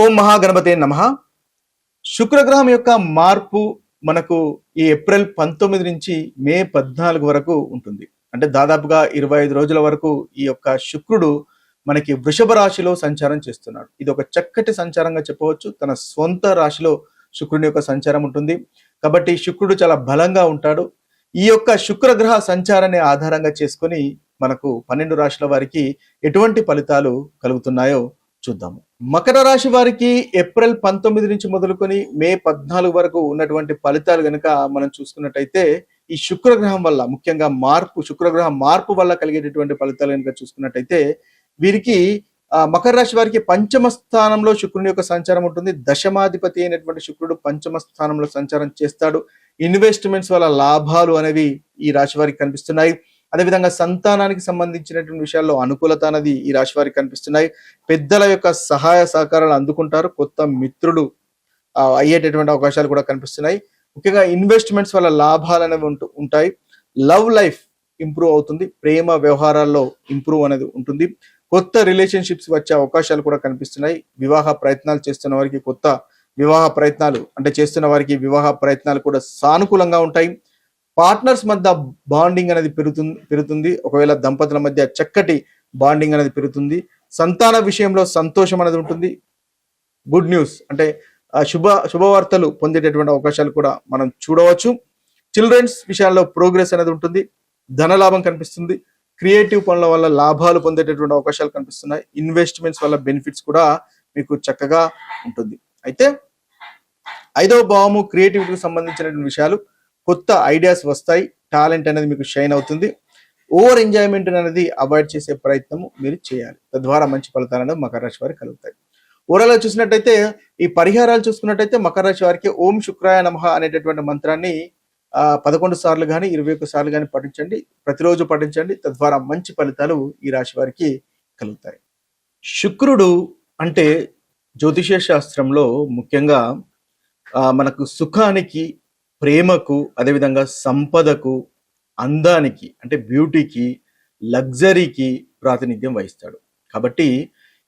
ఓం మహాగణపతే నమః. శుక్రగ్రహం యొక్క మార్పు మనకు ఈ ఏప్రిల్ 19 నుంచి మే 14 వరకు ఉంటుంది. అంటే దాదాపుగా 25 రోజుల వరకు ఈ యొక్క శుక్రుడు మనకి వృషభ రాశిలో సంచారం చేస్తున్నాడు. ఇది ఒక చక్కటి సంచారంగా చెప్పవచ్చు. తన స్వంత రాశిలో శుక్రుని యొక్క సంచారం ఉంటుంది. కాబట్టి శుక్రుడు చాలా బలంగా ఉంటాడు. ఈ యొక్క శుక్రగ్రహ సంచారాన్ని ఆధారంగా చేసుకొని మనకు 12 రాశుల వారికి ఎటువంటి ఫలితాలు కలుగుతున్నాయో చూద్దాము. మకర రాశి వారికి ఏప్రిల్ 19 నుంచి మొదలుకొని మే 14 వరకు ఉన్నటువంటి ఫలితాలు గనుక మనం చూసుకున్నట్టయితే ఈ శుక్రగ్రహం వల్ల ముఖ్యంగా శుక్రగ్రహ మార్పు వల్ల కలిగేటటువంటి ఫలితాలు కనుక చూసుకున్నట్టయితే వీరికి మకర రాశి వారికి పంచమ స్థానంలో శుక్రుని యొక్క సంచారం ఉంటుంది. దశమాధిపతి అయినటువంటి శుక్రుడు పంచమ స్థానంలో సంచారం చేస్తాడు. ఇన్వెస్ట్మెంట్స్ వల్ల లాభాలు అనేవి ఈ రాశి వారికి కనిపిస్తున్నాయి. అదేవిధంగా సంతానానికి సంబంధించినటువంటి విషయాల్లో అనుకూలత అనేది ఈ రాశి వారికి కనిపిస్తున్నాయి. పెద్దల యొక్క సహాయ సహకారాలు అందుకుంటారు. కొత్త మిత్రులు అయ్యేటటువంటి అవకాశాలు కూడా కనిపిస్తున్నాయి. ముఖ్యంగా ఇన్వెస్ట్మెంట్స్ వల్ల లాభాలు అనేవి ఉంటాయి. లవ్ లైఫ్ ఇంప్రూవ్ అవుతుంది. ప్రేమ వ్యవహారాల్లో ఇంప్రూవ్ అనేది ఉంటుంది. కొత్త రిలేషన్షిప్స్ వచ్చే అవకాశాలు కూడా కనిపిస్తున్నాయి. వివాహ ప్రయత్నాలు చేస్తున్న వారికి చేస్తున్న వారికి వివాహ ప్రయత్నాలు కూడా సానుకూలంగా ఉంటాయి. పార్ట్నర్స్ మధ్య బాండింగ్ అనేది పెరుగుతుంది. ఒకవేళ దంపతుల మధ్య చక్కటి బాండింగ్ అనేది పెరుగుతుంది. సంతాన విషయంలో సంతోషం అనేది ఉంటుంది. గుడ్ న్యూస్ అంటే శుభవార్తలు పొందేటటువంటి అవకాశాలు కూడా మనం చూడవచ్చు. చిల్డ్రన్స్ విషయాల్లో ప్రోగ్రెస్ అనేది ఉంటుంది. ధనలాభం కనిపిస్తుంది. క్రియేటివ్ పనుల వల్ల లాభాలు పొందేటటువంటి అవకాశాలు కనిపిస్తున్నాయి. ఇన్వెస్ట్మెంట్స్ వల్ల బెనిఫిట్స్ కూడా మీకు చక్కగా ఉంటుంది. అయితే 5వ భావము క్రియేటివిటీకి సంబంధించినటువంటి విషయాలు, కొత్త ఐడియాస్ వస్తాయి. టాలెంట్ అనేది మీకు షైన్ అవుతుంది. ఓవర్ ఎంజాయ్మెంట్ అనేది అవాయిడ్ చేసే ప్రయత్నం మీరు చేయాలి. తద్వారా మంచి ఫలితాలు అనేది మకర రాశి వారికి కలుగుతాయి. ఓవరాల్ గా చూసినట్టయితే ఈ పరిహారాలు చూసుకున్నట్టయితే మకర రాశి వారికి ఓం శుక్రాయ నమః అనేటటువంటి మంత్రాన్ని 11 సార్లు కానీ 21 సార్లు కానీ పఠించండి. ప్రతిరోజు పఠించండి. తద్వారా మంచి ఫలితాలు ఈ రాశి వారికి కలుగుతాయి. శుక్రుడు అంటే జ్యోతిష శాస్త్రంలో ముఖ్యంగా మనకు సుఖానికి, ప్రేమకు, అదేవిధంగా సంపదకు, అందానికి అంటే బ్యూటీకి, లగ్జరీకి ప్రాతినిధ్యం వహిస్తాడు. కాబట్టి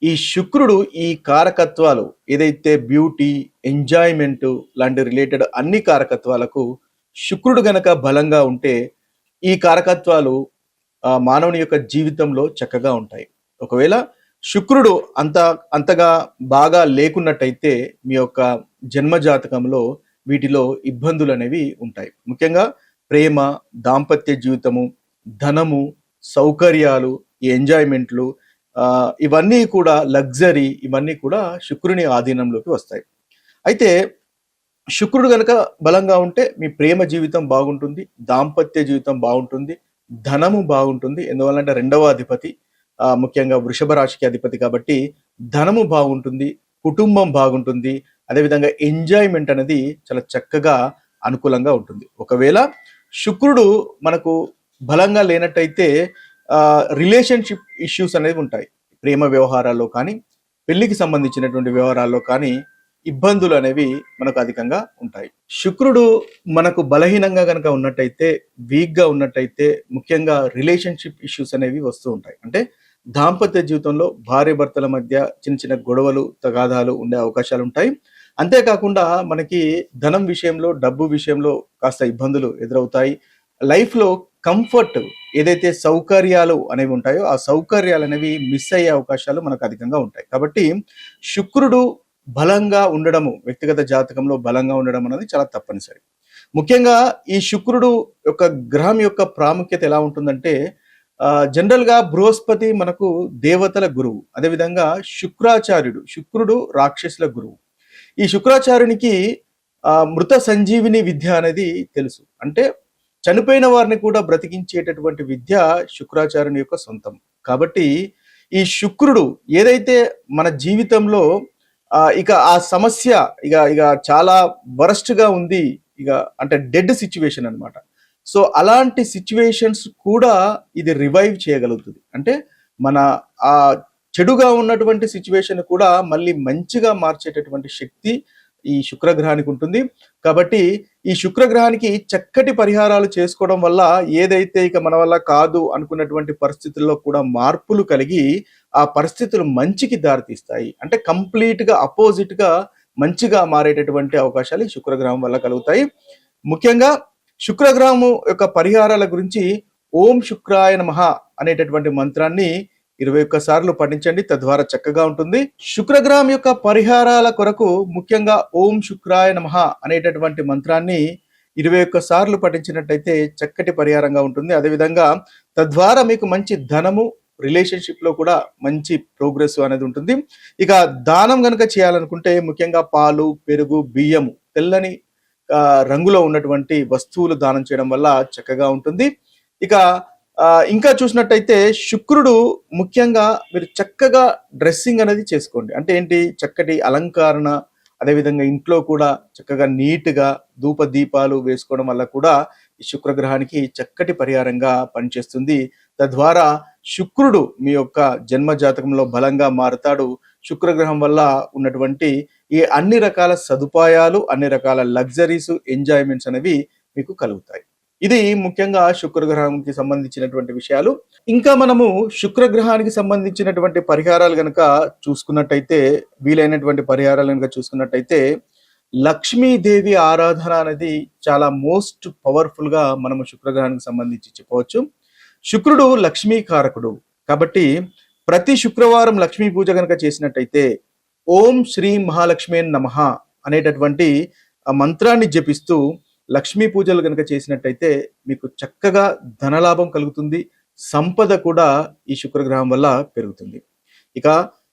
ఈ శుక్రుడు ఈ కారకత్వాలు ఏదైతే బ్యూటీ, ఎంజాయ్మెంట్ లాంటి రిలేటెడ్ అన్ని కారకత్వాలకు శుక్రుడు గనక బలంగా ఉంటే ఈ కారకత్వాలు మానవుని యొక్క జీవితంలో చక్కగా ఉంటాయి. ఒకవేళ శుక్రుడు అంతగా బాగా లేకున్నట్టయితే మీ యొక్క జన్మ జాతకంలో వీటిలో ఇబ్బందులు అనేవి ఉంటాయి. ముఖ్యంగా ప్రేమ, దాంపత్య జీవితము, ధనము, సౌకర్యాలు, ఈ ఎంజాయ్మెంట్లు, ఇవన్నీ కూడా లగ్జరీ, ఇవన్నీ కూడా శుక్రుని ఆధీనంలోకి వస్తాయి. అయితే శుక్రుడు కనుక బలంగా ఉంటే మీ ప్రేమ జీవితం బాగుంటుంది, దాంపత్య జీవితం బాగుంటుంది, ధనము బాగుంటుంది. ఎందువల్లంటే 2వ అధిపతి ముఖ్యంగా వృషభ రాశికి అధిపతి కాబట్టి ధనము బాగుంటుంది, కుటుంబం బాగుంటుంది. అదేవిధంగా ఎంజాయ్మెంట్ అనేది చాలా చక్కగా అనుకూలంగా ఉంటుంది. ఒకవేళ శుక్రుడు మనకు బలంగా లేనట్టయితే రిలేషన్షిప్ ఇష్యూస్ అనేవి ఉంటాయి. ప్రేమ వ్యవహారాల్లో కానీ, పెళ్లికి సంబంధించినటువంటి వ్యవహారాల్లో కానీ ఇబ్బందులు అనేవి మనకు అధికంగా ఉంటాయి. శుక్రుడు మనకు బలహీనంగా కనుక ఉన్నట్టయితే, వీక్గా ఉన్నట్టయితే ముఖ్యంగా రిలేషన్షిప్ ఇష్యూస్ అనేవి వస్తూ ఉంటాయి. అంటే దాంపత్య జీవితంలో భార్య భర్తల మధ్య చిన్న చిన్న గొడవలు, తగాదాలు ఉండే అవకాశాలు ఉంటాయి. అంతేకాకుండా మనకి ధనం విషయంలో, డబ్బు విషయంలో కాస్త ఇబ్బందులు ఎదురవుతాయి. లైఫ్లో కంఫర్ట్ ఏదైతే సౌకర్యాలు అనేవి ఉంటాయో ఆ సౌకర్యాలు అనేవి మిస్ అయ్యే అవకాశాలు మనకు అధికంగా ఉంటాయి. కాబట్టి శుక్రుడు బలంగా ఉండడము, వ్యక్తిగత జాతకంలో బలంగా ఉండడం అనేది చాలా తప్పనిసరి. ముఖ్యంగా ఈ శుక్రుడు యొక్క గ్రహం యొక్క ప్రాముఖ్యత ఎలా ఉంటుందంటే జనరల్ గా బృహస్పతి మనకు దేవతల గురువు, అదేవిధంగా శుక్రుడు రాక్షసుల గురువు. ఈ శుక్రాచార్యునికి మృత సంజీవిని విద్య అనేది తెలుసు. అంటే చనిపోయిన వారిని కూడా బ్రతికించేటటువంటి విద్య శుక్రాచార్యుని యొక్క సొంతం. కాబట్టి ఈ శుక్రుడు ఏదైతే మన జీవితంలో ఇక ఆ సమస్య ఇక చాలా వరస్ట్ గా ఉంది, అంటే డెడ్ సిచ్యువేషన్ అన్నమాట. సో అలాంటి సిచ్యువేషన్స్ కూడా ఇది రివైవ్ చేయగలుగుతుంది. అంటే మన ఆ చెడుగా ఉన్నటువంటి సిచ్యువేషన్ కూడా మళ్ళీ మంచిగా మార్చేటటువంటి శక్తి ఈ శుక్రగ్రహానికి ఉంటుంది. కాబట్టి ఈ శుక్రగ్రహానికి చక్కటి పరిహారాలు చేసుకోవడం వల్ల ఏదైతే ఇక మన వల్ల కాదు అనుకున్నటువంటి పరిస్థితుల్లో కూడా మార్పులు కలిగి ఆ పరిస్థితులు మంచికి దారితీస్తాయి. అంటే కంప్లీట్‌గా అపోజిట్‌గా మంచిగా మారేటటువంటి అవకాశాలు ఈ శుక్రగ్రహం వల్ల కలుగుతాయి. ముఖ్యంగా శుక్రగ్రహము యొక్క పరిహారాల గురించి ఓం శుక్రాయ నమః అనేటటువంటి మంత్రాన్ని 21 సార్లు పఠించండి. తద్వారా చక్కగా ఉంటుంది. శుక్రగ్రహం యొక్క పరిహారాల కొరకు ముఖ్యంగా ఓం శుక్రాయ నమః అనేటటువంటి మంత్రాన్ని 21 సార్లు పఠించినట్టయితే చక్కటి పరిహారంగా ఉంటుంది. అదేవిధంగా తద్వారా మీకు మంచి ధనము, రిలేషన్షిప్ లో కూడా మంచి ప్రోగ్రెస్ అనేది ఉంటుంది. ఇక దానం గనుక చేయాలనుకుంటే ముఖ్యంగా పాలు, పెరుగు, బియ్యము, తెల్లని రంగులో ఉన్నటువంటి వస్తువులు దానం చేయడం వల్ల చక్కగా ఉంటుంది. ఇక ఇంకా చూసినట్టయితే శుక్రుడు ముఖ్యంగా మీరు చక్కగా డ్రెస్సింగ్ అనేది చేసుకోండి. అంటే ఏంటి, చక్కటి అలంకరణ, అదేవిధంగా ఇంట్లో కూడా చక్కగా నీట్గా ధూప దీపాలు వేసుకోవడం వల్ల కూడా ఈ శుక్రగ్రహానికి చక్కటి పరిహారంగా పనిచేస్తుంది. తద్వారా శుక్రుడు మీ యొక్క జన్మ జాతకంలో బలంగా మారుతాడు. శుక్రగ్రహం వల్ల ఉన్నటువంటి ఈ అన్ని రకాల సదుపాయాలు, అన్ని రకాల లగ్జరీస్, ఎంజాయ్మెంట్స్ అనేవి మీకు కలుగుతాయి. ఇది ముఖ్యంగా శుక్రగ్రహానికి సంబంధించినటువంటి విషయాలు. ఇంకా మనము శుక్రగ్రహానికి సంబంధించినటువంటి పరిహారాలు గనక చూసుకున్నట్టయితే, వీలైనటువంటి పరిహారాలు గనక చూసుకున్నట్టయితే, లక్ష్మీదేవి ఆరాధన అనేది చాలా మోస్ట్ పవర్ఫుల్ గా మనము శుక్రగ్రహానికి సంబంధించి చెప్పవచ్చు. శుక్రుడు లక్ష్మీ కారకుడు కాబట్టి ప్రతి శుక్రవారం లక్ష్మీ పూజ గనక చేసినట్టయితే ఓం శ్రీ మహాలక్ష్మి నమః అనేటటువంటి మంత్రాన్ని జపిస్తూ లక్ష్మీ పూజలు కనుక చేసినట్టయితే మీకు చక్కగా ధనలాభం కలుగుతుంది. సంపద కూడా ఈ శుక్రగ్రహం వల్ల పెరుగుతుంది. ఇక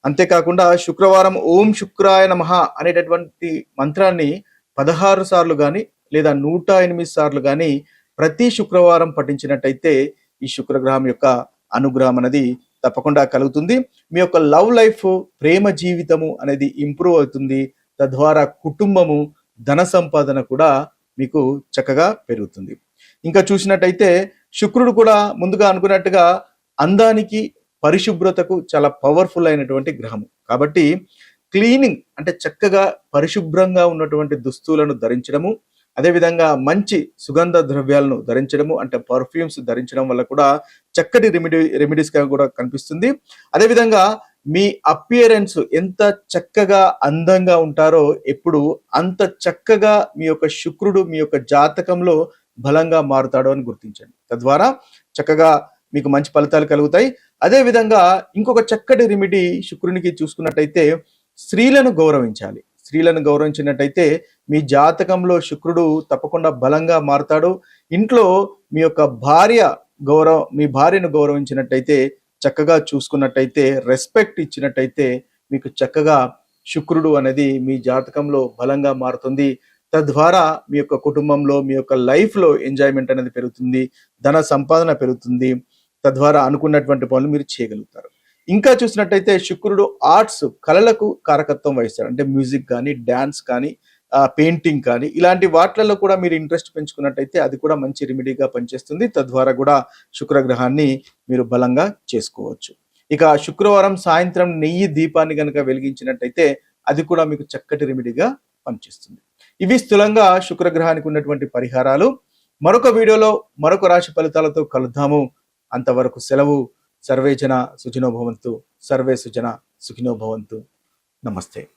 అంతేకాకుండా శుక్రవారం ఓం శుక్రాయ నమః అనేటటువంటి మంత్రాన్ని 16 సార్లు కానీ లేదా 108 సార్లు కానీ ప్రతి శుక్రవారం పఠించినట్టయితే ఈ శుక్రగ్రహం యొక్క అనుగ్రహం అనేది తప్పకుండా కలుగుతుంది. మీ యొక్క లవ్ లైఫ్, ప్రేమ జీవితము అనేది ఇంప్రూవ్ అవుతుంది. తద్వారా కుటుంబము, ధన సంపాదన కూడా మీకు చక్కగా పెరుగుతుంది. ఇంకా చూసినట్టయితే శుక్రుడు కూడా ముందుగా అనుకున్నట్టుగా అందానికి, పరిశుభ్రతకు చాలా పవర్ఫుల్ అయినటువంటి గ్రహము. కాబట్టి క్లీనింగ్ అంటే చక్కగా పరిశుభ్రంగా ఉన్నటువంటి దుస్తులను ధరించడము, అదేవిధంగా మంచి సుగంధ ద్రవ్యాలను ధరించడము అంటే పర్ఫ్యూమ్స్ ధరించడం వల్ల కూడా చక్కటి రెమెడీస్ గా కూడా కనిపిస్తుంది. అదేవిధంగా మీ అపియరెన్స్ ఎంత చక్కగా అందంగా ఉంటారో ఎప్పుడు అంత చక్కగా మీ యొక్క శుక్రుడు మీ యొక్క జాతకంలో బలంగా మారుతాడో అని గుర్తించండి. తద్వారా చక్కగా మీకు మంచి ఫలితాలు కలుగుతాయి. అదే విధంగా ఇంకొక చక్కటి రెమెడీ శుక్రునికి చూసుకున్నట్టయితే స్త్రీలను గౌరవించాలి. స్త్రీలను గౌరవించినట్టయితే మీ జాతకంలో శుక్రుడు తప్పకుండా బలంగా మారుతాడు. ఇంట్లో మీ యొక్క మీ భార్యను గౌరవించినట్టయితే, చక్కగా చూసుకున్నట్టయితే, రెస్పెక్ట్ ఇచ్చినట్టయితే మీకు చక్కగా శుక్రుడు అనేది మీ జాతకంలో బలంగా మారుతుంది. తద్వారా మీ యొక్క కుటుంబంలో, మీ యొక్క లైఫ్ లో ఎంజాయ్మెంట్ అనేది పెరుగుతుంది, ధన సంపాదన పెరుగుతుంది. తద్వారా అనుకున్నటువంటి పనులు మీరు చేయగలుగుతారు. ఇంకా చూసినట్టయితే శుక్రుడు ఆర్ట్స్, కళలకు కారకత్వం వహిస్తాడు. అంటే మ్యూజిక్ కానీ, డాన్స్ కానీ, పెయింటింగ్ కానీ ఇలాంటి వాటిలలో కూడా మీరు ఇంట్రెస్ట్ పెంచుకున్నట్టయితే అది కూడా మంచి రెమెడీగా పనిచేస్తుంది. తద్వారా కూడా శుక్రగ్రహాన్ని మీరు బలంగా చేసుకోవచ్చు. ఇక శుక్రవారం సాయంత్రం నెయ్యి దీపాన్ని కనుక వెలిగించినట్టయితే అది కూడా మీకు చక్కటి రెమెడీగా పనిచేస్తుంది. ఇవి స్థూలంగా శుక్రగ్రహానికి ఉన్నటువంటి పరిహారాలు. మరొక వీడియోలో మరొక రాశి ఫలితాలతో కలుద్దాము. అంతవరకు సెలవు. సర్వే జన సుఖినో భవంతు. సర్వే సుజన సుఖినో భవంతు. నమస్తే.